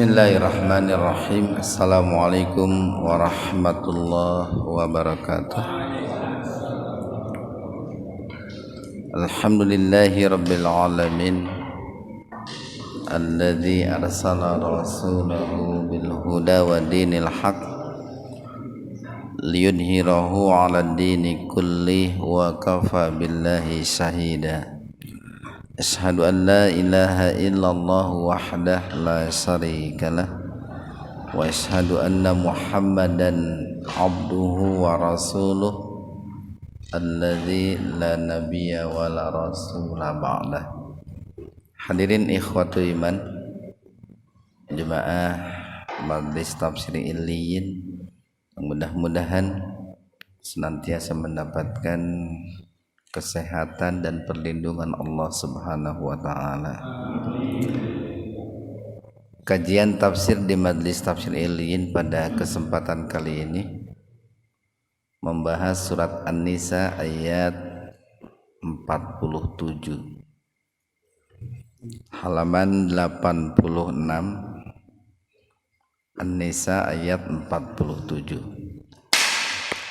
Bismillahirrahmanirrahim. Assalamualaikum warahmatullahi wabarakatuh. Alhamdulillahi rabbil alamin, alladzi arsala rasulahu bil huda wa dinil haq liyudhhirahu 'alad dini kullih wa kafa billahi shahida. Asyhadu an la ilaha illallah wahdah la syarikalah wa asyhadu anna Muhammadan abduhu wa rasuluh alladzi la nabiyya wa la rasula ba'dah. Hadirin ikhwatu iman, jemaah Majlis Tafsir Illiyin, mudah-mudahan senantiasa mendapatkan kesehatan dan perlindungan Allah Subhanahu wa taala. Kajian tafsir di Majlis Tafsir Illiyin pada kesempatan kali ini membahas surat An-Nisa ayat 47, halaman 86. An-Nisa ayat 47.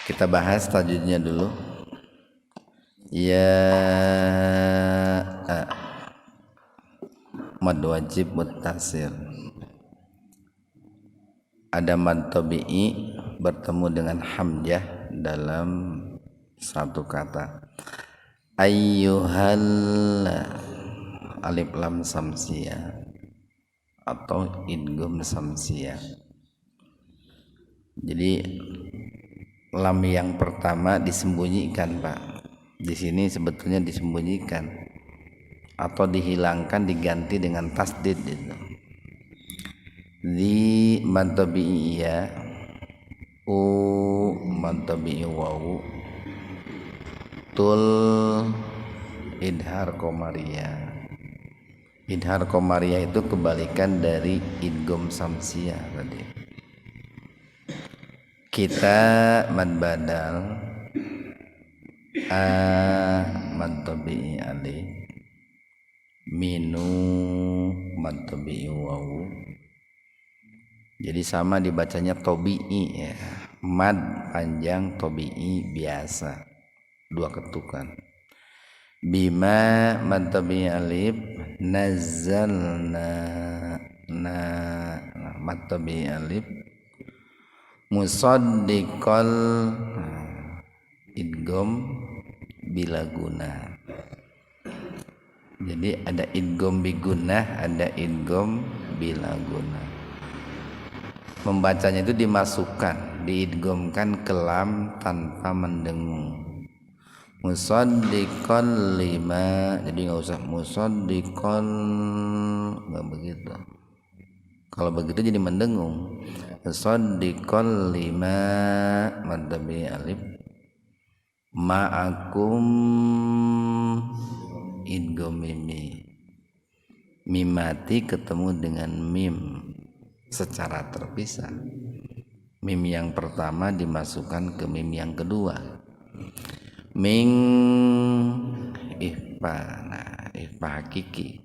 Kita bahas tajwidnya dulu. Ya mad wajib muttasil. Ada mad tabi'i bertemu dengan hamzah dalam satu kata. Ayyuhal alif lam samsiyah atau idgham samsiyah. Jadi lam yang pertama disembunyikan, Pak. Di sini sebetulnya disembunyikan atau dihilangkan, diganti dengan tasdid itu. Di mad tabi'iyya u mad tabi'i wawu tul idhar qamariyah. Idhar qamariyah itu kebalikan dari idgham samsiyah tadi. Kita mad badal mad tabi'i alif, minu mad tabi'i wawu. Jadi sama dibacanya tabi'i ya. Mad panjang, tabi'i biasa, dua ketukan. Bima mad tabi'i alif, nazzalna mad tabi'i alif, musaddiqal idgham bila guna. Jadi ada idgham bi gunnah, ada idgham bila guna. Membacanya itu dimasukkan, diidghamkan ke lam tanpa mendengung. Musaddiqal lima, jadi nggak usah musaddiqal, nggak begitu. Kalau begitu jadi mendengung. Musaddiqal lima mad tabi'i alif, ma'akum idgham mimi. Mimati ketemu dengan mim secara terpisah. Mim yang pertama dimasukkan ke mim yang kedua. Ming ihfa, nah ihfa hakiki.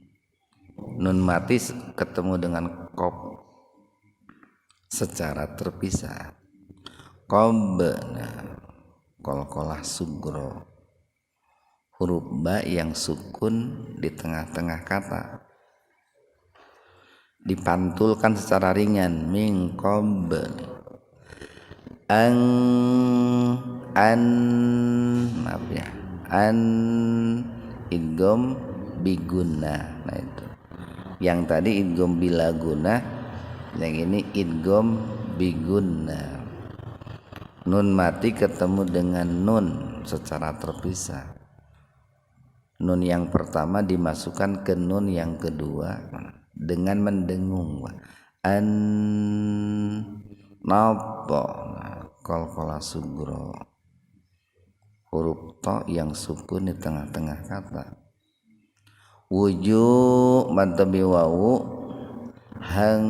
Nun mati ketemu dengan qaf secara terpisah. Qab, nah qalqalah sugro, huruf ba yang sukun di tengah-tengah kata dipantulkan secara ringan. Min qab, an maaf ya, an idgham bigunnah. Nah itu yang tadi idgham bila gunnah, yang ini idgham bigunnah. Nun mati ketemu dengan nun secara terpisah. Nun yang pertama dimasukkan ke nun yang kedua dengan mendengung. An napa qalqalah sugro, huruf ta yang sukun di tengah-tengah kata. Wuju mad tabi'i wawu, hang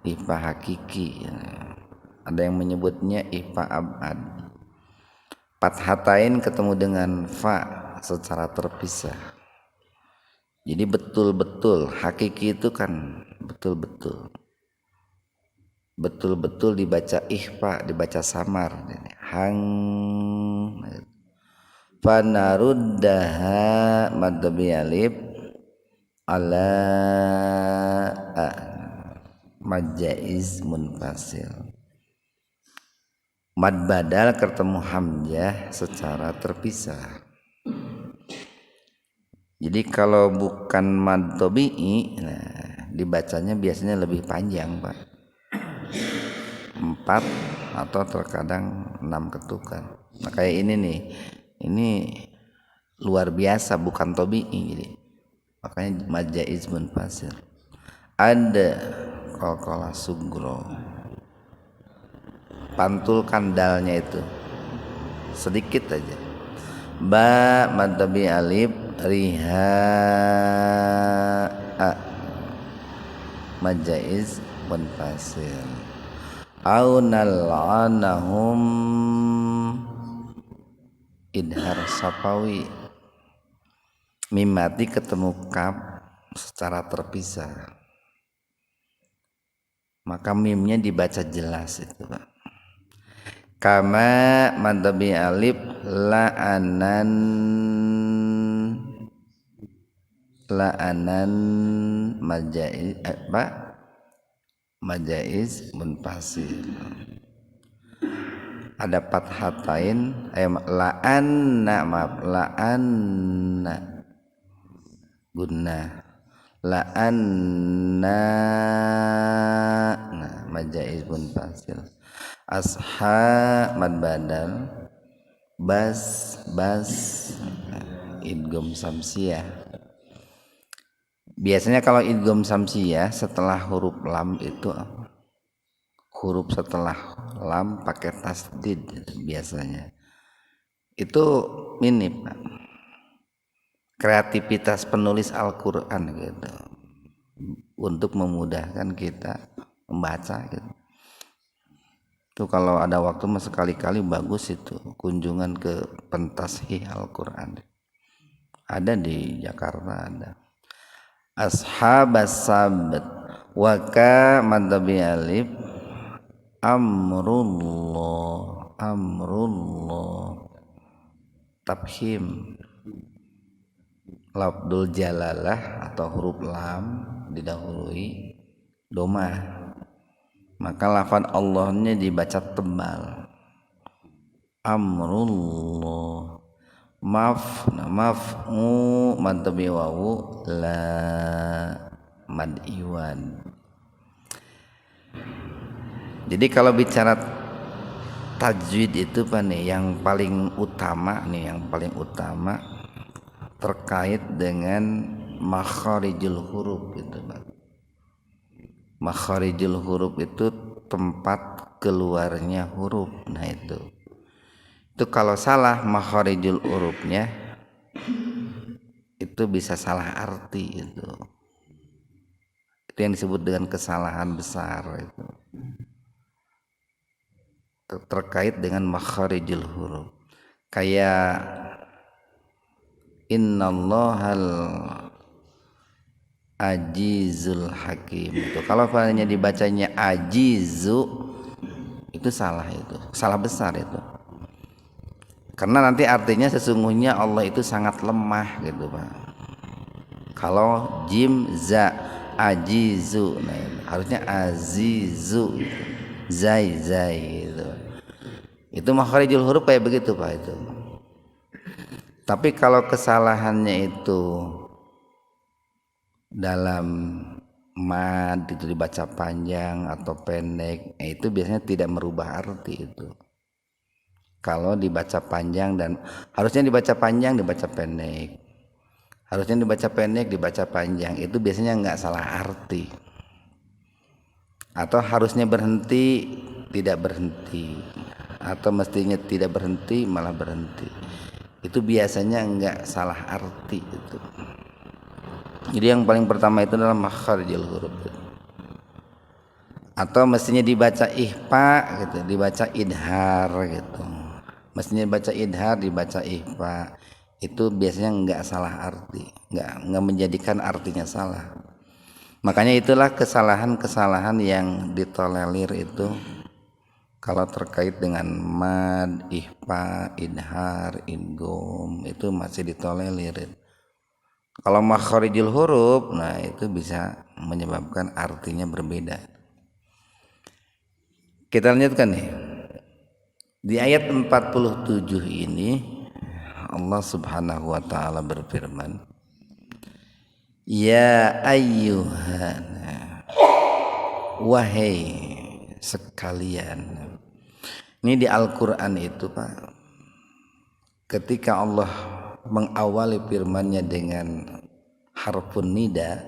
ihfa hakiki. Ada yang menyebutnya ihfa abad. Fathatain ketemu dengan fa secara terpisah. Jadi betul-betul hakiki itu kan betul-betul dibaca ikhfa, dibaca samar. Hang fanaruddaha mad alif ala a majaiz munfasil. Mad badal ketemu hamzah secara terpisah. Jadi kalau bukan mad tabi'i, nah, dibacanya biasanya lebih panjang, Pak. 4 atau terkadang 6 ketukan. Nah, kayak ini nih. Ini luar biasa, bukan tabi'i jadi. Makanya mad jaiz munfasil. Ada qalqalah sugro. Pantulkan dalnya itu sedikit aja. Ba mad tabi alif riha a mad jaiz munfasil. Au nal'anahum idhar sapawi. Mim mati ketemu kaf secara terpisah, maka mimnya dibaca jelas itu, Pak. Kama mantabi alif la'anan majaiz majaiz munfasil. Ada fathatain la'anna gunnah la'anna majaiz munfasil. Asha mad badal bas idgham samsiyah. Biasanya kalau idgham samsiyah setelah huruf lam itu huruf setelah lam pakai tasdid biasanya. Itu ini, Pak. Kreativitas penulis Al-Qur'an gitu. Untuk memudahkan kita membaca gitu. Itu kalau ada waktu mas sekali-kali bagus itu kunjungan ke Pentashih Al-Qur'an. Ada di Jakarta ada. Ashabas sabt wa ka madbi alif amrullah tabhim lafdul jalalah atau huruf lam didahului domah, maka lafaz Allahnya dibaca tebal. Amrullah maf'u mad tabi wawu la mad iwan. Jadi kalau bicara tajwid itu Pak nih yang paling utama terkait dengan makharijul huruf gitu, Pak. Makharijul huruf itu tempat keluarnya huruf. Nah itu kalau salah makharijul hurufnya itu bisa salah arti itu yang disebut dengan kesalahan besar itu terkait dengan makharijul huruf. Kayak innallahal ajizul hakim itu kalau hanya dibacanya ajizu itu salah besar itu, karena nanti artinya sesungguhnya Allah itu sangat lemah gitu, Pak. Kalau jim za ajizu, nah harusnya azizu zai gitu. Itu makharijul huruf kayak begitu, Pak itu. Tapi kalau kesalahannya itu dalam mad itu dibaca panjang atau pendek, itu biasanya tidak merubah arti itu. Kalau dibaca panjang dan harusnya dibaca panjang dibaca pendek, harusnya dibaca pendek dibaca panjang, itu biasanya nggak salah arti. Atau harusnya berhenti tidak berhenti, atau mestinya tidak berhenti malah berhenti, itu biasanya nggak salah arti itu. Jadi yang paling pertama itu adalah makharijul huruf. Atau mestinya dibaca ihfa gitu, dibaca idhar gitu. Mestinya dibaca idhar, dibaca ihfa. itu biasanya nggak salah arti, nggak menjadikan artinya salah. Makanya itulah kesalahan-kesalahan yang ditolerir itu kalau terkait dengan mad, ihfa, idhar, idgham itu masih ditolerir. Kalau makharijul huruf, nah itu bisa menyebabkan artinya berbeda. Kita lanjutkan nih. Di ayat 47 ini Allah Subhanahu wa taala berfirman, ya ayyuhan, wahai sekalian. Ini di Al-Qur'an itu Pak, ketika Allah mengawali firman-Nya dengan harfun nida,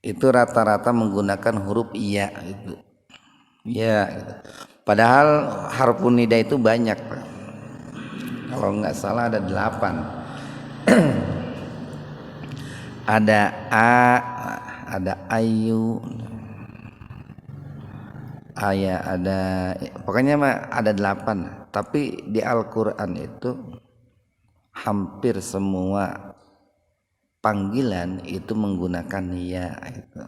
itu rata-rata menggunakan huruf iya itu. Ya, gitu. Padahal harfun nida itu banyak Pak. Kalau nggak salah ada 8. Ada a, ada ayu, ayah, ada, pokoknya mah ada 8. Tapi di Al-Quran itu hampir semua panggilan itu menggunakan ya itu.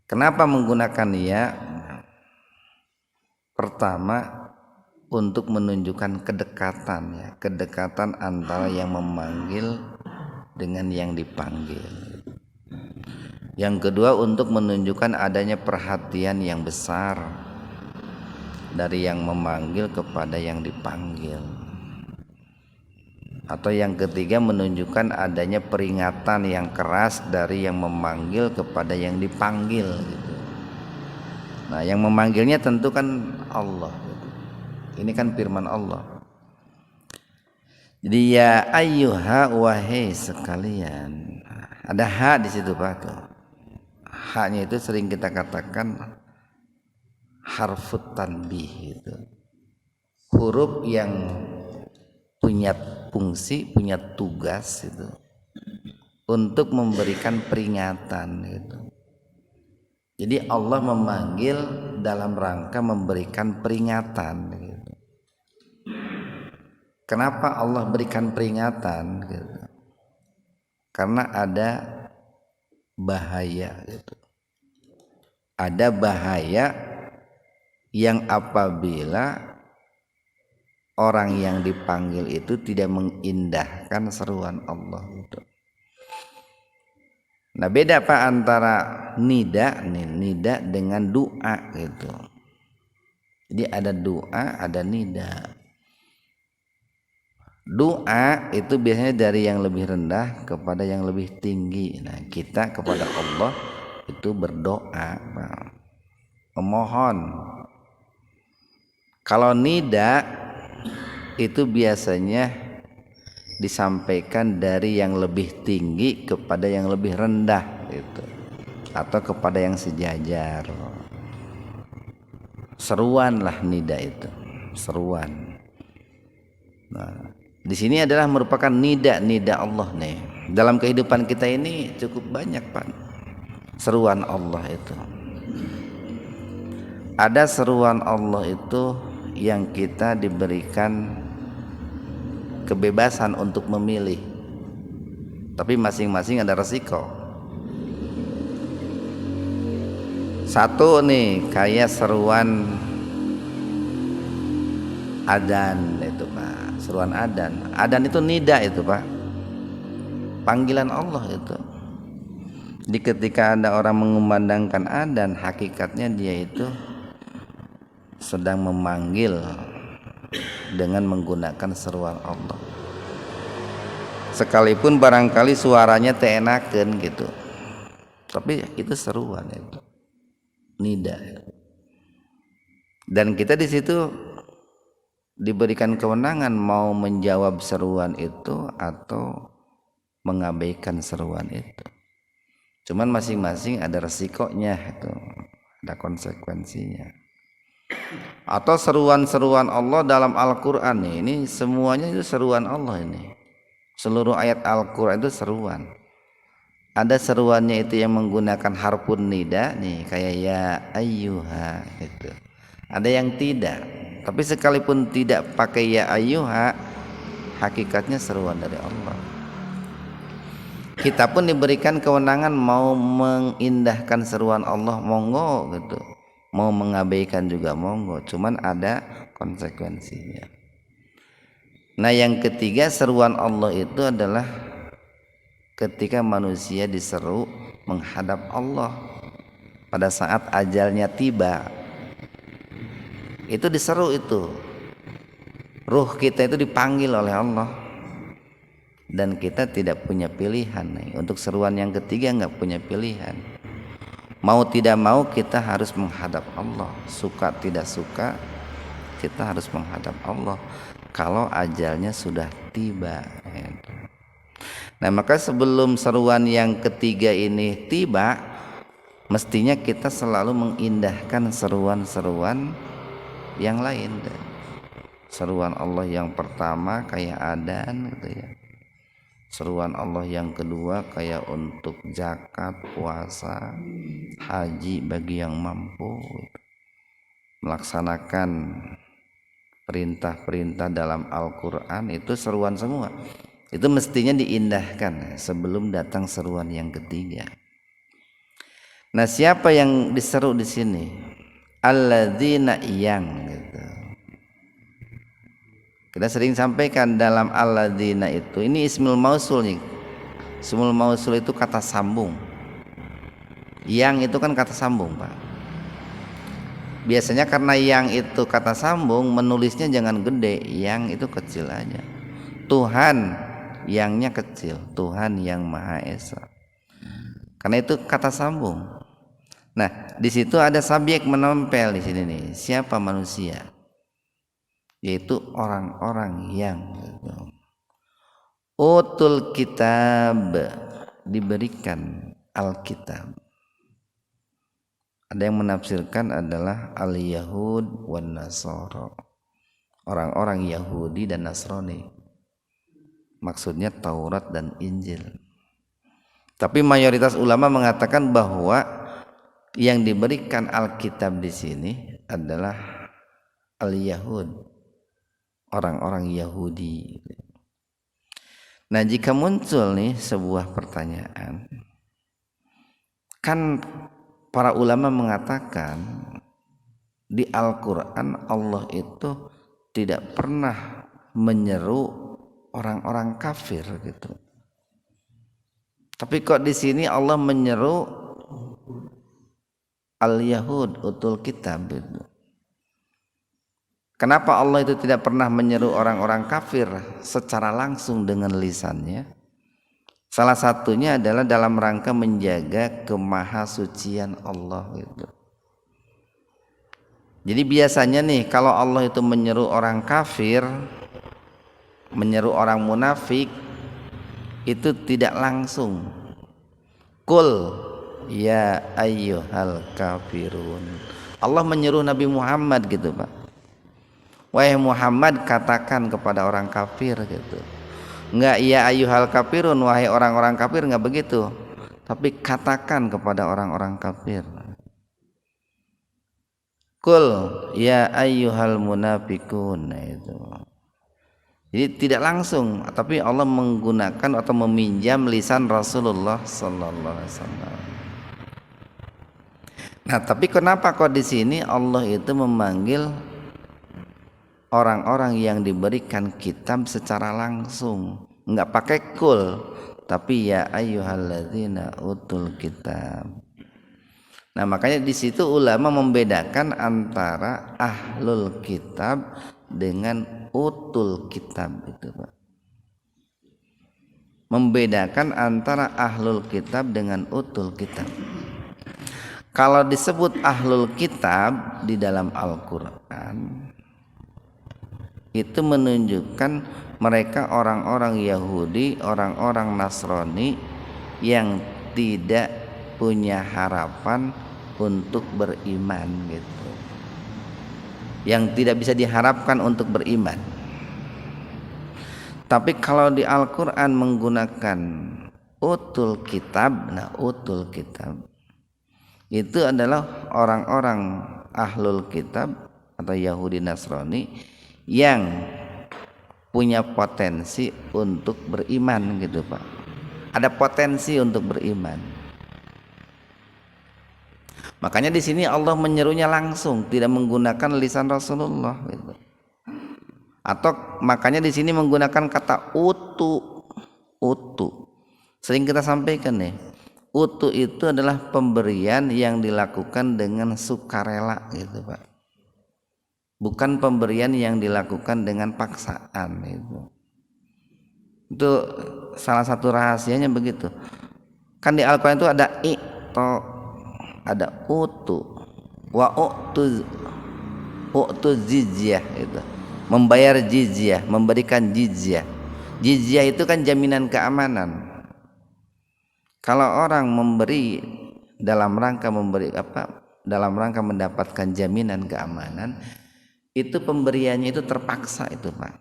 Kenapa menggunakan ya? Pertama, untuk menunjukkan kedekatan ya, kedekatan antara yang memanggil dengan yang dipanggil. Yang kedua, untuk menunjukkan adanya perhatian yang besar dari yang memanggil kepada yang dipanggil. Atau yang ketiga, menunjukkan adanya peringatan yang keras dari yang memanggil kepada yang dipanggil gitu. Nah, yang memanggilnya tentu kan Allah. Ini kan firman Allah. Jadi ya ayyuha, wahai sekalian. Ada ha di situ Pak tuh. Ha-nya itu sering kita katakan harfut tanbih itu. Huruf yang punya fungsi, punya tugas itu untuk memberikan peringatan gitu. Jadi Allah memanggil dalam rangka memberikan peringatan gitu. Kenapa Allah berikan peringatan gitu? Karena ada bahaya gitu. Ada bahaya yang apabila orang yang dipanggil itu tidak mengindahkan seruan Allah gitu. Nah, beda Pak antara nida dengan doa gitu. Jadi ada doa, ada nida. Doa itu biasanya dari yang lebih rendah kepada yang lebih tinggi. Nah, kita kepada Allah itu berdoa, memohon. Kalau nida itu biasanya disampaikan dari yang lebih tinggi kepada yang lebih rendah gitu, atau kepada yang sejajar. Seruan lah nida itu, seruan. Nah, di sini adalah merupakan nida Allah nih. Dalam kehidupan kita ini cukup banyak Pak seruan Allah itu. Ada seruan Allah itu yang kita diberikan kebebasan untuk memilih, tapi masing-masing ada resiko. Satu nih kayak seruan adzan itu Pak, seruan adzan itu nida itu Pak, panggilan Allah itu. Jadi ketika ada orang mengumandangkan adzan, hakikatnya dia itu sedang memanggil dengan menggunakan seruan Allah. Sekalipun barangkali suaranya teenakeun gitu, tapi itu seruan itu, nida. Dan kita di situ diberikan kewenangan mau menjawab seruan itu atau mengabaikan seruan itu. Cuman masing-masing ada resikonya itu, ada konsekuensinya. Atau seruan-seruan Allah dalam Al-Quran ini semuanya itu seruan Allah ini. Seluruh ayat Al-Quran itu seruan. Ada seruannya itu yang menggunakan harfun nida nih, kayak ya ayyuha gitu. Ada yang tidak. Tapi sekalipun tidak pakai ya ayyuha, hakikatnya seruan dari Allah. Kita pun diberikan kewenangan mau mengindahkan seruan Allah monggo gitu, mau mengabaikan juga monggo, cuman ada konsekuensinya. Nah yang ketiga seruan Allah itu adalah ketika manusia diseru menghadap Allah pada saat ajalnya tiba, itu diseru, itu ruh kita itu dipanggil oleh Allah. Dan kita tidak punya pilihan nih. Untuk seruan yang ketiga nggak punya pilihan. Mau tidak mau kita harus menghadap Allah. Suka tidak suka kita harus menghadap Allah kalau ajalnya sudah tiba. Nah maka sebelum seruan yang ketiga ini tiba, mestinya kita selalu mengindahkan seruan-seruan yang lain. Seruan Allah yang pertama kayak adzan gitu ya. Seruan Allah yang kedua kayak untuk zakat, puasa, haji bagi yang mampu, melaksanakan perintah-perintah dalam Al-Quran, itu seruan semua. Itu mestinya diindahkan sebelum datang seruan yang ketiga. Nah siapa yang diseru di sini? Alladzina yang gitu. Kita sering sampaikan dalam alladzina itu, ini ismul mausul nih. Ismul mausul itu kata sambung. Yang itu kan kata sambung, Pak. Biasanya karena yang itu kata sambung, menulisnya jangan gede, yang itu kecil aja. Tuhan, yangnya kecil, Tuhan yang Maha Esa. Karena itu kata sambung. Nah, di situ ada subjek menempel di sini nih. Siapa manusia? Yaitu orang-orang yang utul kitab, diberikan Alkitab. Ada yang menafsirkan adalah al-Yahud wan Nasara, orang-orang Yahudi dan Nasrani, maksudnya Taurat dan Injil. Tapi mayoritas ulama mengatakan bahwa yang diberikan Alkitab di sini adalah al-Yahud, orang-orang Yahudi. Nah jika muncul nih sebuah pertanyaan, kan para ulama mengatakan di Al-Quran Allah itu tidak pernah menyeru orang-orang kafir gitu. Tapi kok di sini Allah menyeru al-Yahud utul kitab itu. Kenapa Allah itu tidak pernah menyeru orang-orang kafir secara langsung dengan lisannya? Salah satunya adalah dalam rangka menjaga kemahasucian Allah gitu. Jadi biasanya nih kalau Allah itu menyeru orang kafir, menyeru orang munafik, itu tidak langsung. Qul ya ayyuhal kafirun. Allah menyeru Nabi Muhammad gitu, Pak. Wahai Muhammad, katakan kepada orang kafir gitu. Enggak ya ayyuhal kafirun, wahai orang-orang kafir, enggak begitu. Tapi katakan kepada orang-orang kafir. Qul ya ayyuhal munafiqun. Nah itu. Jadi tidak langsung, tapi Allah menggunakan atau meminjam lisan Rasulullah sallallahu alaihi wasallam. Nah, tapi kenapa kok di sini Allah itu memanggil orang-orang yang diberikan kitab secara langsung, enggak pakai kul, tapi ya ayyuhalladzina utul kitab. Nah makanya di situ ulama membedakan antara ahlul kitab dengan utul kitab itu, Pak. Membedakan antara ahlul kitab dengan utul kitab. Kalau disebut ahlul kitab di dalam Al-Quran, itu menunjukkan mereka orang-orang Yahudi, orang-orang Nasrani yang tidak punya harapan untuk beriman gitu, yang tidak bisa diharapkan untuk beriman. Tapi kalau di Al-Quran menggunakan utul kitab, nah utul kitab itu adalah orang-orang ahlul kitab atau Yahudi Nasrani yang punya potensi untuk beriman gitu Pak. Ada potensi untuk beriman. Makanya di sini Allah menyerunya langsung, tidak menggunakan lisan Rasulullah gitu. Atau makanya di sini menggunakan kata utu. Sering kita sampaikan nih. Utu itu adalah pemberian yang dilakukan dengan sukarela gitu Pak. Bukan pemberian yang dilakukan dengan paksaan itu. Itu salah satu rahasianya begitu. Kan di Al-Quran itu ada i'to, ada utu, wa utu jizyah itu. Membayar jizyah, memberikan jizyah. Jizyah itu kan jaminan keamanan. Kalau orang memberi dalam rangka dalam rangka mendapatkan jaminan keamanan, itu pemberiannya itu terpaksa itu Pak.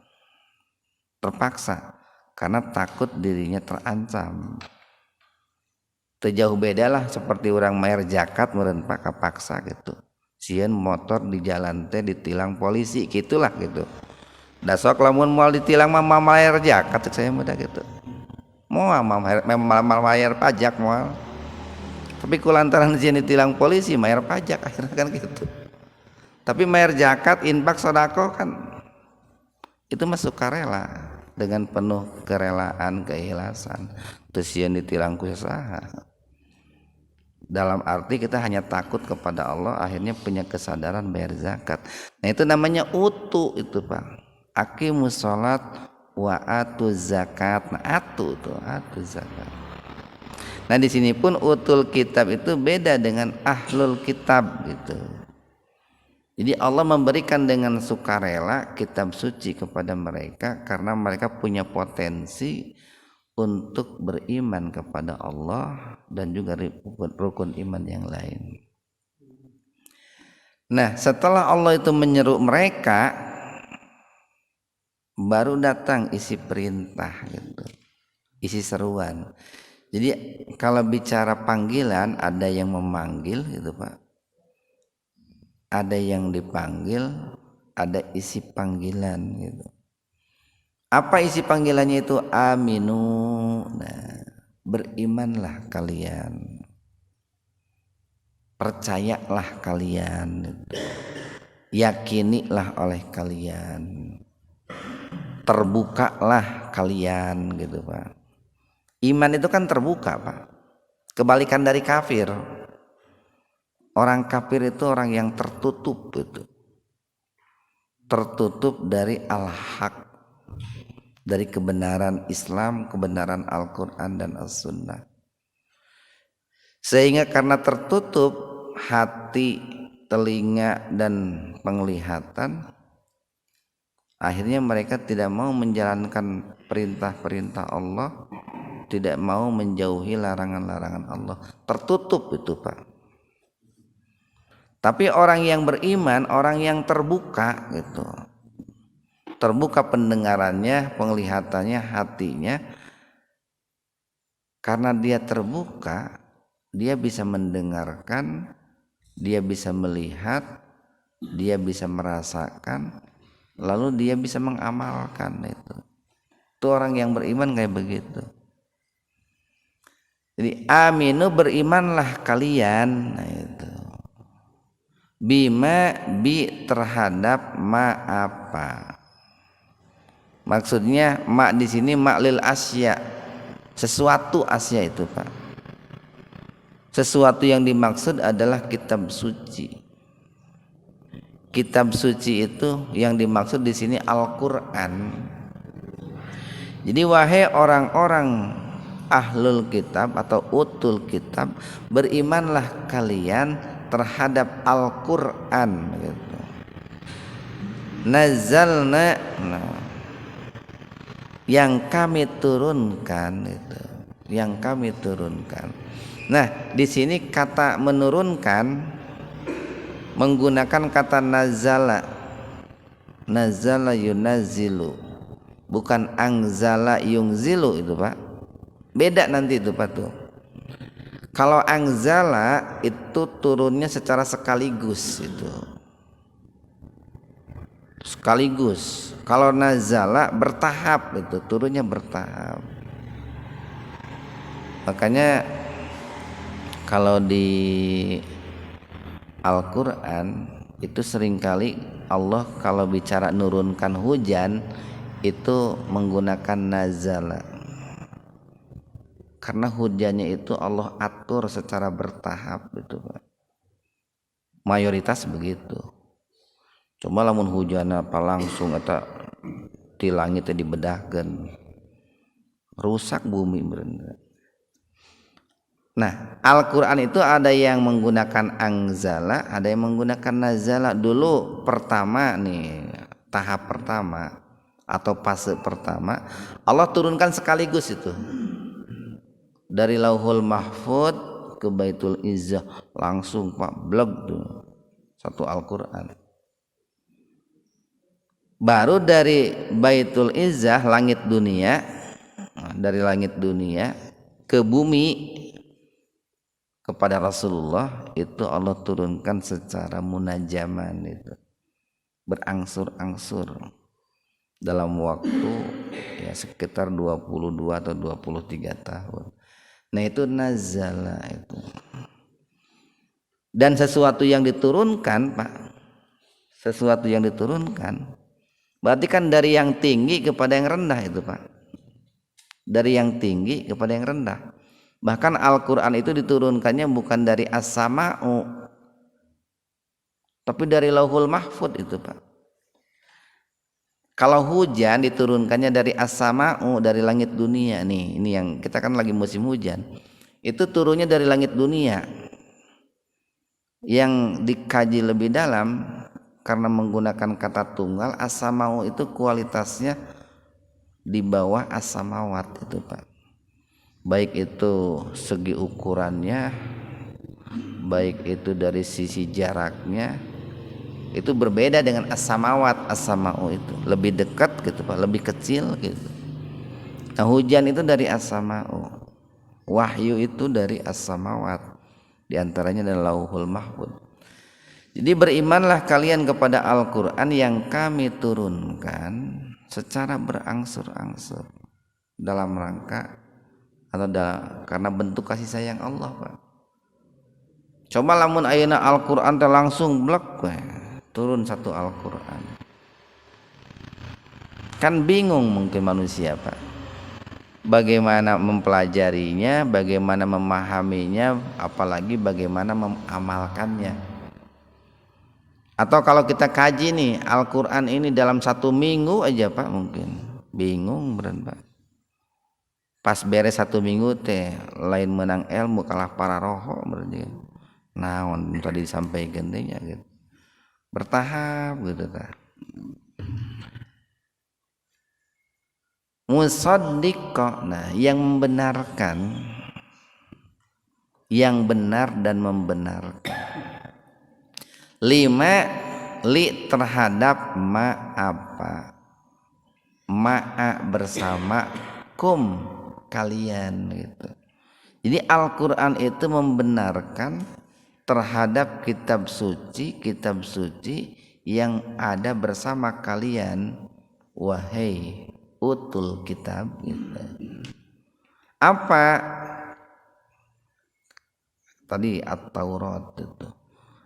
Terpaksa karena takut dirinya terancam. Terjauh bedalah seperti orang mayar zakat meureun paksa gitu. Sieun motor di jalan teh ditilang polisi gitulah gitu. Da sok lamun moal ditilang mah mayar zakat saya mudah gitu. Moal mayar pajak moal. Tapi kulantaran sieun ditilang polisi mayar pajak akhirnya kan gitu. Tapi mayar zakat, infak, sedekah kan itu masuk sukarela dengan penuh kerelaan, keikhlasan. Terus sieun ditilang ku saha. Dalam arti kita hanya takut kepada Allah, akhirnya punya kesadaran bayar zakat. Nah itu namanya utu itu Pak. Aqimus sholat wa atu zakat. Nah atu zakat. Nah di sini pun utul kitab itu beda dengan ahlul kitab gitu. Jadi Allah memberikan dengan sukarela kitab suci kepada mereka karena mereka punya potensi untuk beriman kepada Allah dan juga rukun iman yang lain. Nah setelah Allah itu menyeru mereka, baru datang isi perintah gitu, isi seruan. Jadi kalau bicara panggilan, ada yang memanggil gitu Pak, ada yang dipanggil, ada isi panggilan gitu. Apa isi panggilannya itu? Aminu. Nah, berimanlah kalian, percayalah kalian, yakinilah oleh kalian, terbukalah kalian gitu Pak. Iman itu kan terbuka Pak. Kebalikan dari kafir. Orang kafir itu orang yang tertutup gitu. Tertutup dari al-haq, dari kebenaran Islam, kebenaran Al-Quran dan As-Sunnah. Sehingga karena tertutup hati, telinga dan penglihatan, akhirnya mereka tidak mau menjalankan perintah-perintah Allah, tidak mau menjauhi larangan-larangan Allah. Tertutup itu Pak. Tapi orang yang beriman, orang yang terbuka gitu, terbuka pendengarannya, penglihatannya, hatinya. Karena dia terbuka, dia bisa mendengarkan, dia bisa melihat, dia bisa merasakan, lalu dia bisa mengamalkan itu. Itu orang yang beriman kayak begitu. Jadi aminu, berimanlah kalian. Nah itu. Bima, terhadap ma apa. Maksudnya ma di sini maklil asya, sesuatu asya itu Pak. Sesuatu yang dimaksud adalah kitab suci. Kitab suci itu yang dimaksud di sini Al-Qur'an. Jadi wahai orang-orang ahlul kitab atau utul kitab, berimanlah kalian terhadap Al-Qur'an gitu. Nazzalna, yang kami turunkan itu, yang kami turunkan. Nah, di sini kata menurunkan menggunakan kata nazala. Nazala yunazzilu, bukan angzala yungzilu itu Pak. Beda nanti itu Pak tuh. Kalau angzala itu turunnya secara sekaligus itu. sekaligus. Kalau nazala bertahap, itu turunnya bertahap. Makanya kalau di Al-Quran itu seringkali Allah kalau bicara nurunkan hujan itu menggunakan nazala, karena hujannya itu Allah atur secara bertahap gitu Pak. Mayoritas begitu. Cuma lamun hujan apa langsung atau di langitnya dibedahkan rusak bumi bener. Nah, Al-Quran itu ada yang menggunakan angzala, ada yang menggunakan nazala. Dulu pertama nih, tahap pertama atau fase pertama Allah turunkan sekaligus itu dari Lauhul Mahfud ke Baitul Izzah langsung Pak, blog tuh satu Al-Quran. Baru dari Baitul Izzah langit dunia, dari langit dunia ke bumi kepada Rasulullah itu Allah turunkan secara munajaman, itu berangsur-angsur dalam waktu ya sekitar 22 atau 23 tahun. Nah itu nazala itu. Dan sesuatu yang diturunkan Pak, sesuatu yang diturunkan berarti kan dari yang tinggi kepada yang rendah itu Pak, dari yang tinggi kepada yang rendah. Bahkan Al-Quran itu diturunkannya bukan dari as-sama'u, tapi dari Lauhul Mahfud itu Pak. Kalau hujan diturunkannya dari as-sama'u, dari langit dunia. Nih, ini yang kita kan lagi musim hujan. Itu turunnya dari langit dunia. Yang dikaji lebih dalam karena menggunakan kata tunggal, as-sama'u itu kualitasnya di bawah as-samawat itu Pak. Baik itu segi ukurannya, baik itu dari sisi jaraknya, itu berbeda dengan as-samawat. As-sama'u itu lebih dekat gitu Pak, lebih kecil gitu. Nah hujan itu dari as-sama'u, wahyu itu dari as-samawat, di antaranya adalah Lauhul Mahfud. Jadi berimanlah kalian kepada Al-Quran yang kami turunkan secara berangsur-angsur dalam rangka atau karena bentuk kasih sayang Allah Pak. Coba lamun ayeuna Al-Quran langsung blok turun satu Al-Quran, kan bingung mungkin manusia Pak, bagaimana mempelajarinya, bagaimana memahaminya, apalagi bagaimana mengamalkannya. Atau kalau kita kaji nih Al-Quran ini dalam 1 minggu aja Pak, mungkin bingung beran Pak. Pas beres 1 minggu teh lain menang ilmu kalah para roho berarti. Naon tadi disampaikan teh gitu. Bertahap gitu ta. Musaddiqa, nah yang membenarkan, yang benar dan membenarkan. 5 li terhadap ma apa, ma'a bersama kum kalian gitu. Jadi Al-Quran itu membenarkan terhadap kitab suci yang ada bersama kalian, wahai utul kitab gitu. Apa tadi At-Taurat itu,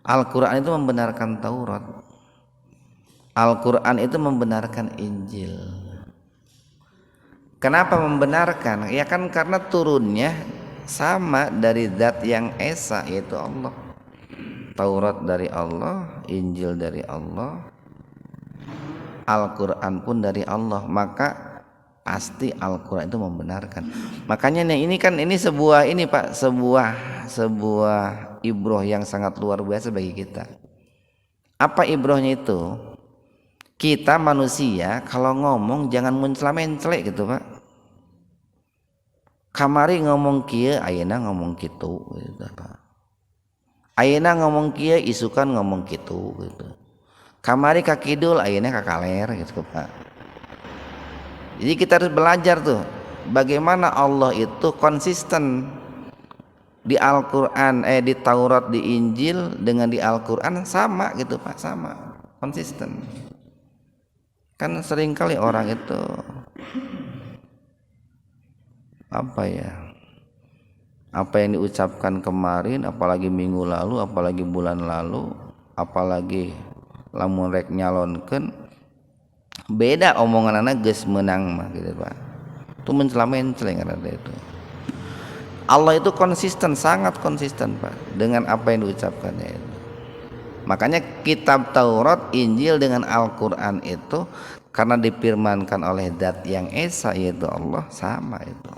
Al-Quran itu membenarkan Taurat, Al-Quran itu membenarkan Injil. Kenapa membenarkan? Ya kan karena turunnya sama dari zat yang esa, yaitu Allah. Taurat dari Allah, Injil dari Allah, Al-Quran pun dari Allah, maka pasti Al-Quran itu membenarkan. Makanya ini kan ini sebuah ini Pak, sebuah ibroh yang sangat luar biasa bagi kita. Apa ibrohnya itu? Kita manusia kalau ngomong jangan mencela-mencelek gitu Pak. Kamari ngomong kieu, ayeuna ngomong kitu gitu Pak. Ayeuna ngomong kieu, isukan ngomong kitu gitu. Kamari ka kidul, ayeuna ka kaler gitu Pak. Jadi kita harus belajar tuh bagaimana Allah itu konsisten di Al-Quran, di Taurat, di Injil dengan di Al-Quran sama gitu Pak, sama konsisten. Kan seringkali orang itu apa yang diucapkan kemarin, apalagi minggu lalu, apalagi bulan lalu, apalagi lamun rek nyalonkeun, beda omongan anak geus menang mah gitu Pak. Itu mencela-mencela ada itu. Allah itu konsisten, sangat konsisten Pak dengan apa yang diucapkannya itu. Makanya kitab Taurat, Injil dengan Al-Qur'an itu karena difirmankan oleh Zat yang Esa yaitu Allah, sama itu.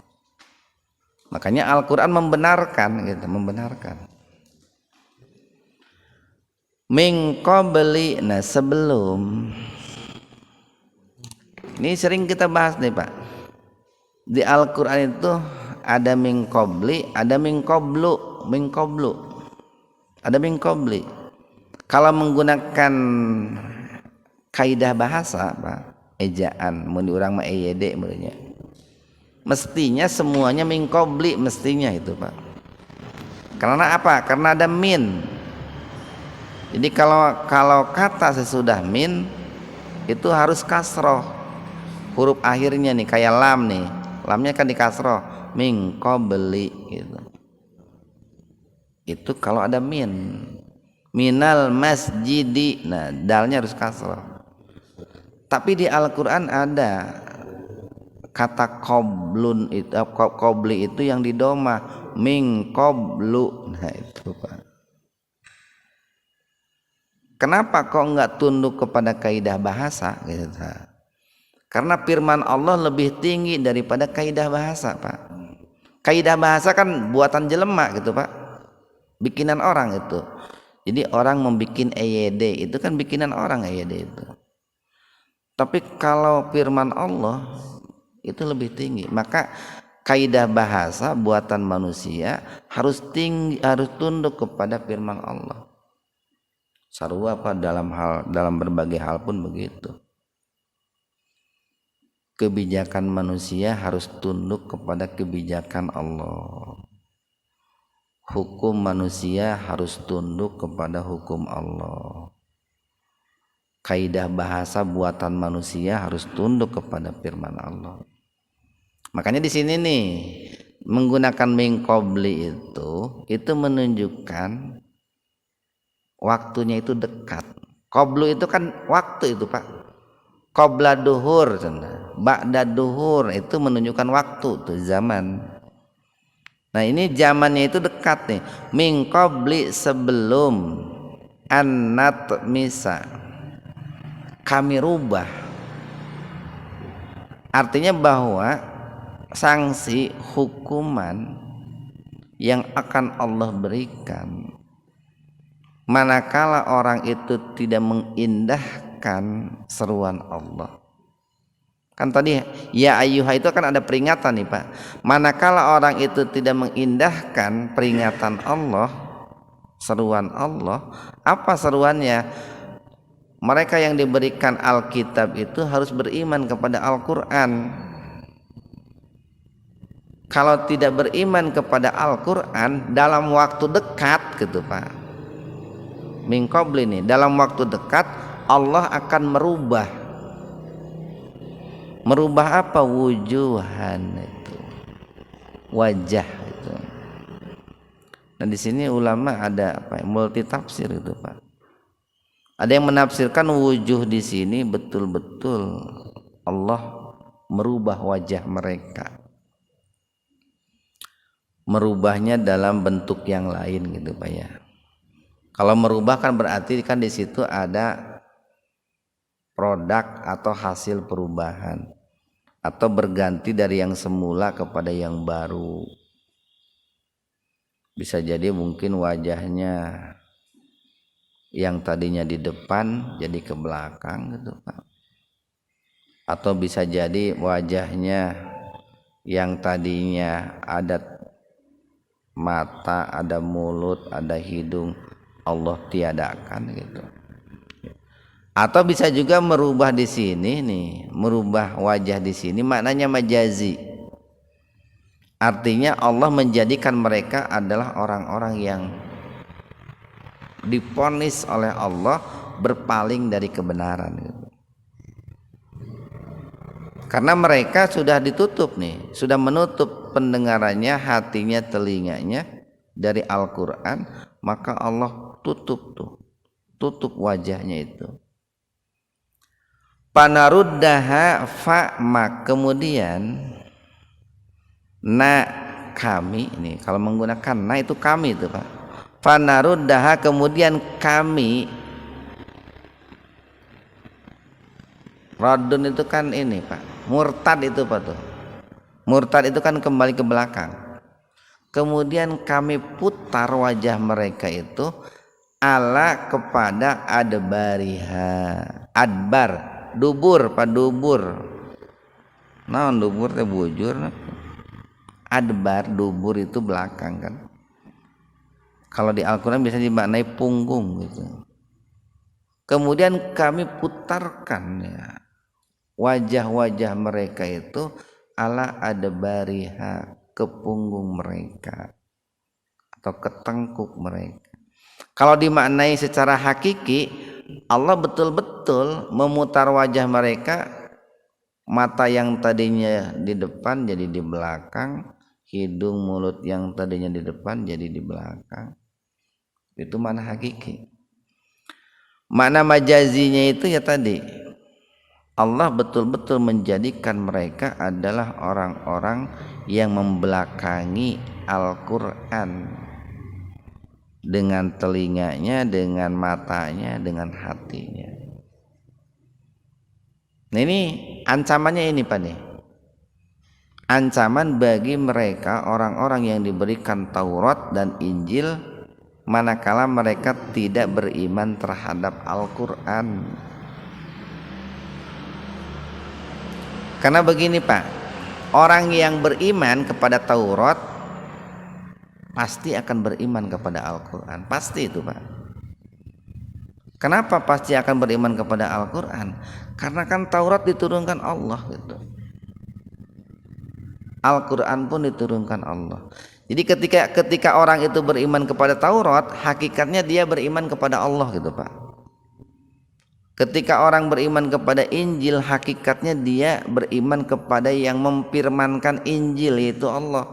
Makanya Al-Qur'an membenarkan gitu, membenarkan. Min qabli, nah sebelum. Ini sering kita bahas nih Pak. Di Al-Qur'an itu ada min qabli, ada min qablu, min qablu. Ada min qabli. Kalau menggunakan kaidah bahasa Pak, ejaan mun urang mah EYD menurutnya. Mestinya semuanya min qabli, mestinya itu Pak. Karena apa? Karena ada min. Jadi kalau kata sesudah min itu harus kasroh. Huruf akhirnya nih kayak lam nih. Lamnya kan di kasroh, min qabli gitu. Itu kalau ada min. Minal masjidi, nah dalnya harus kasroh. Tapi di Al-Qur'an ada kata qablun itu, qabli itu yang didoma, min qablu. Nah itu Pak. Kenapa kok enggak tunduk kepada kaidah bahasa gitu? Karena firman Allah lebih tinggi daripada kaidah bahasa Pak. Kaidah bahasa kan buatan jelema gitu Pak, bikinan orang itu. Jadi orang membikin EYD itu kan bikinan orang EYD itu. Tapi kalau firman Allah itu lebih tinggi. Maka kaidah bahasa buatan manusia harus tinggi, harus tunduk kepada firman Allah. Sarua apa dalam berbagai hal pun begitu. Kebijakan manusia harus tunduk kepada kebijakan Allah. Hukum manusia harus tunduk kepada hukum Allah. Kaidah bahasa buatan manusia harus tunduk kepada firman Allah. Makanya di sini nih menggunakan min qabli itu menunjukkan waktunya itu dekat. Qablu itu kan waktu itu Pak. Qabla duhur, ba'da duhur itu menunjukkan waktu tuh, zaman. Nah ini zamannya itu dekat nih. Min qabli, sebelum, annat misa, kami rubah. Artinya bahwa sanksi hukuman yang akan Allah berikan manakala orang itu tidak mengindahkan seruan Allah. Kan tadi ya ayyuha itu kan ada peringatan nih Pak. Manakala orang itu tidak mengindahkan peringatan Allah, seruan Allah, apa seruannya? Mereka yang diberikan Alkitab itu harus beriman kepada Al-Qur'an. Kalau tidak beriman kepada Al-Qur'an dalam waktu dekat gitu Pak. Min qabli nih, dalam waktu dekat Allah akan merubah apa? Wujuhan itu, wajah itu. Nah di sini ulama ada apa? Multi tafsir itu Pak. Ada yang menafsirkan wujuh di sini betul-betul Allah merubah wajah mereka, merubahnya dalam bentuk yang lain gitu Pak ya. Kalau merubah kan berarti kan di situ ada produk atau hasil perubahan, atau berganti dari yang semula kepada yang baru. Bisa jadi mungkin wajahnya yang tadinya di depan jadi ke belakang gitu Pak. Atau bisa jadi wajahnya yang tadinya ada mata, ada mulut, ada hidung, Allah tiadakan gitu. Atau bisa juga merubah di sini nih, merubah wajah di sini maknanya majazi. Artinya Allah menjadikan mereka adalah orang-orang yang divonis oleh Allah berpaling dari kebenaran gitu. Karena mereka sudah ditutup nih, sudah menutup pendengarannya, hatinya, telinganya dari Al-Quran, maka Allah tutup wajahnya itu. Panaruddaha fa'ma, kemudian kami ini kalau menggunakan itu kami itu Pak. Panaruddaha, kemudian kami, radun itu kan ini Pak, murtad itu Pak tuh. Murtad itu kan kembali ke belakang. Kemudian kami putar wajah mereka itu ala kepada adbariha. Adbar, dubur Pak, dubur. Naon dubur teh bujur. Adbar, dubur itu belakang kan. Kalau di Al-Quran biasanya dimaknai punggung gitu. Kemudian kami putarkan ya wajah-wajah mereka itu ala adbariha, ke punggung mereka atau ke tengkuk mereka. Kalau dimaknai secara hakiki, Allah betul-betul memutar wajah mereka, mata yang tadinya di depan jadi di belakang, hidung mulut yang tadinya di depan jadi di belakang. Itu mana hakiki. Makna majazinya itu ya tadi, Allah betul-betul menjadikan mereka adalah orang-orang yang membelakangi Al-Quran dengan telinganya, dengan matanya, dengan hatinya. Nah ini ancamannya ini Pak nih. Ancaman bagi mereka orang-orang yang diberikan Taurat dan Injil manakala mereka tidak beriman terhadap Al-Quran. Karena begini Pak, orang yang beriman kepada Taurat pasti akan beriman kepada Al-Quran, pasti itu Pak. Kenapa pasti akan beriman kepada Al-Quran? Karena kan Taurat diturunkan Allah gitu. Al-Quran pun diturunkan Allah. Jadi ketika orang itu beriman kepada Taurat, hakikatnya dia beriman kepada Allah gitu Pak. Ketika orang beriman kepada Injil, hakikatnya dia beriman kepada yang memfirmankan Injil, yaitu Allah.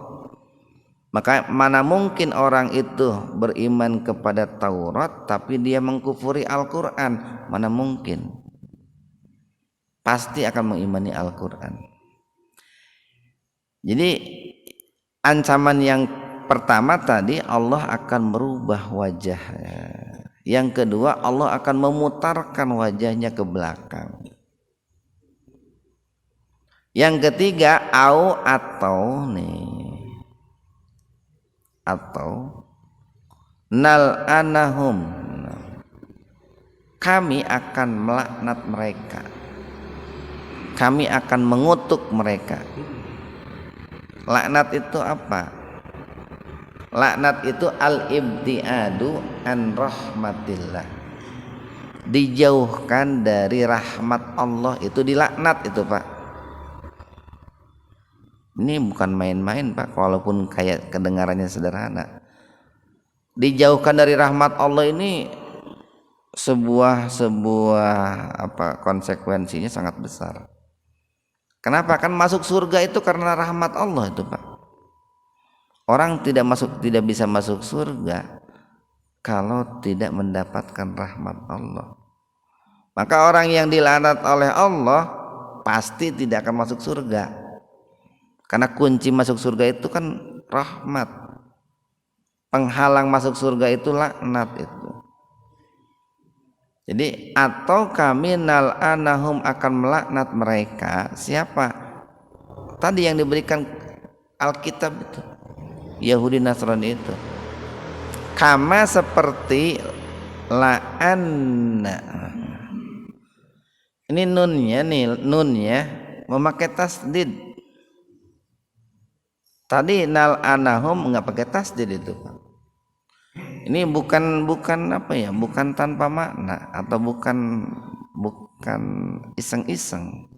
Maka mana mungkin orang itu beriman kepada Taurat tapi dia mengkufuri Al-Quran? Mana mungkin. Pasti akan mengimani Al-Quran. Jadi ancaman yang pertama tadi, Allah akan merubah wajahnya. Yang kedua, Allah akan memutarkan wajahnya ke belakang. Yang ketiga, atau nal'anahum, kami akan melaknat mereka, kami akan mengutuk mereka. Laknat itu apa? Laknat itu al-ibtiadu an rahmatillah, dijauhkan dari rahmat Allah, itu dilaknat itu Pak. Ini bukan main-main Pak, walaupun kayak kedengarannya sederhana. Dijauhkan dari rahmat Allah ini sebuah konsekuensinya sangat besar. Kenapa? Kan masuk surga itu karena rahmat Allah itu Pak. Orang tidak bisa masuk surga kalau tidak mendapatkan rahmat Allah. Maka orang yang dilaknat oleh Allah pasti tidak akan masuk surga. Karena kunci masuk surga itu kan rahmat. Penghalang masuk surga itu laknat itu. Jadi atau kami nal'anahum, akan melaknat mereka. Siapa? Tadi yang diberikan Alkitab itu, Yahudi Nasrani itu. Kama seperti la'anna. Ini nunnya memakai tasdid. Tadi nal'anahum enggak pakai tasdid itu Pak. Ini bukan bukan tanpa makna atau bukan iseng-iseng.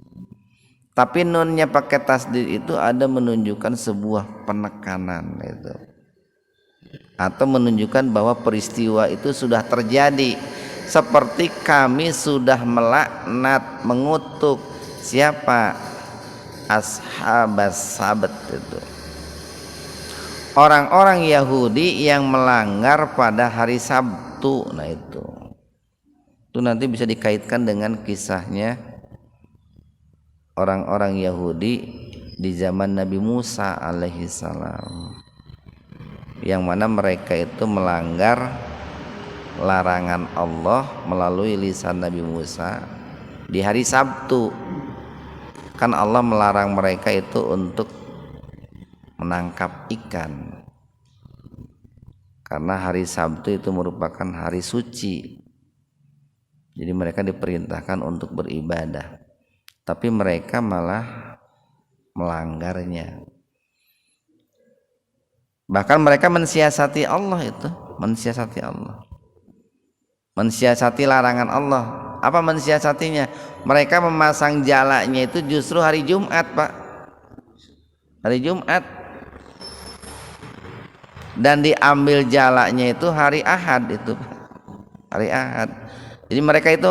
Tapi nunnya pakai tasdid itu ada menunjukkan sebuah penekanan itu, atau menunjukkan bahwa peristiwa itu sudah terjadi. Seperti kami sudah melaknat, mengutuk siapa? ashabas sabt itu orang-orang Yahudi yang melanggar pada hari Sabtu. Nah itu nanti bisa dikaitkan dengan kisahnya orang-orang Yahudi di zaman Nabi Musa alaihi salam, yang mana mereka itu melanggar larangan Allah melalui lisan Nabi Musa di hari Sabtu. Kan Allah melarang mereka itu untuk menangkap ikan karena hari Sabtu itu merupakan hari suci. Jadi mereka diperintahkan untuk beribadah, tapi mereka malah melanggarnya. Bahkan mereka mensiasati Allah itu, mensiasati larangan Allah. Apa mensiasatinya? Mereka memasang jalanya itu justru hari Jumat, Pak. Hari Jumat. Dan diambil jalanya itu hari Ahad itu, hari Ahad. Jadi mereka itu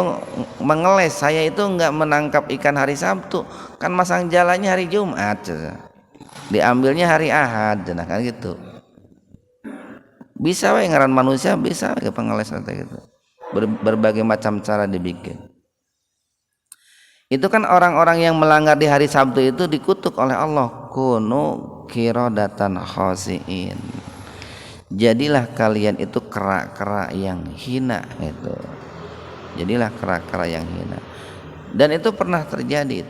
mengeles, saya itu enggak menangkap ikan hari Sabtu, kan masang jalannya hari Jumat, diambilnya hari Ahad, nah kan gitu. Bisa we ngaran manusia, bisa we pengeles gitu. Berbagai macam cara dibikin. Itu kan orang-orang yang melanggar di hari Sabtu itu dikutuk oleh Allah, kunu qiradatan khasiin. Jadilah kalian itu kera-kera yang hina itu. Jadilah kera-kera yang hina. Dan itu pernah terjadi,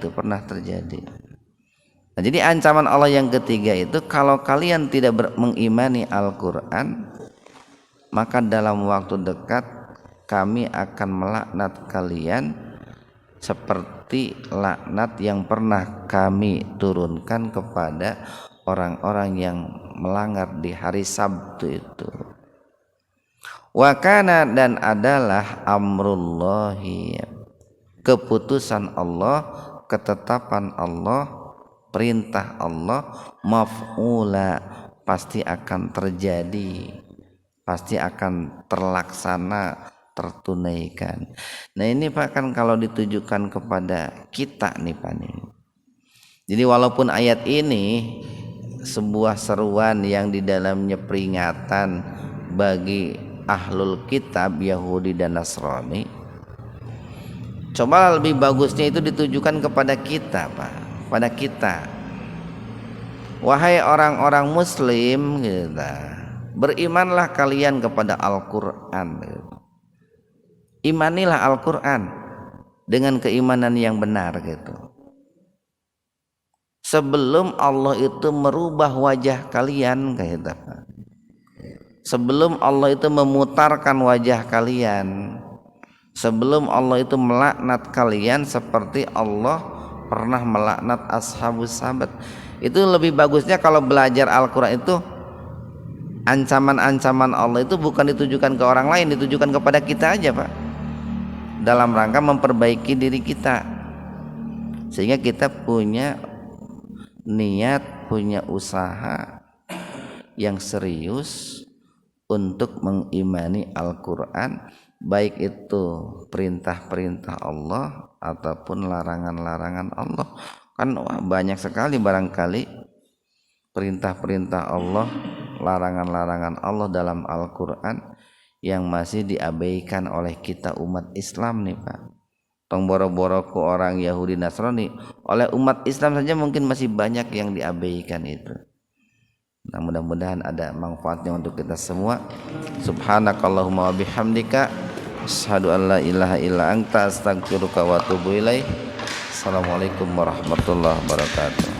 Nah, jadi ancaman Allah yang ketiga itu, kalau kalian tidak mengimani Al-Quran, maka dalam waktu dekat kami akan melaknat kalian seperti laknat yang pernah kami turunkan kepada orang-orang yang melanggar di hari Sabtu itu. Wa kana, dan adalah amrullahi, keputusan Allah, ketetapan Allah, perintah Allah, maf'ula, pasti akan terjadi, pasti akan terlaksana, tertunaikan. Nah ini Pak, kan kalau ditujukan kepada kita nih Pak nih. Jadi walaupun ayat ini sebuah seruan yang di dalamnya peringatan bagi ahlul kitab Yahudi dan Nasrani, coba lebih bagusnya itu ditujukan kepada kita Pak, pada kita. Wahai orang-orang muslim gitu, berimanlah kalian kepada Al-Quran gitu. Imanilah Al-Quran dengan keimanan yang benar gitu, sebelum Allah itu merubah wajah kalian gitu. Sebelum Allah itu memutarkan wajah kalian, sebelum Allah itu melaknat kalian seperti Allah pernah melaknat ashabus sabat. Itu lebih bagusnya kalau belajar Al-Quran itu, ancaman-ancaman Allah itu bukan ditujukan ke orang lain, ditujukan kepada kita aja Pak, dalam rangka memperbaiki diri kita, sehingga kita punya niat, punya usaha yang serius untuk mengimani Al-Quran, baik itu perintah-perintah Allah ataupun larangan-larangan Allah. Kan banyak sekali barangkali perintah-perintah Allah, larangan-larangan Allah dalam Al-Quran yang masih diabaikan oleh kita umat Islam nih Pak. Tong boro-boro ku orang Yahudi Nasrani, oleh umat Islam saja mungkin masih banyak yang diabaikan itu. Nah, mudah-mudahan ada manfaatnya untuk kita semua. Subhanakallahumma wa bihamdika, asyhadu an la ilaha illa anta, astaghfiruka wa atubu ilaik. Assalamualaikum warahmatullahi wabarakatuh.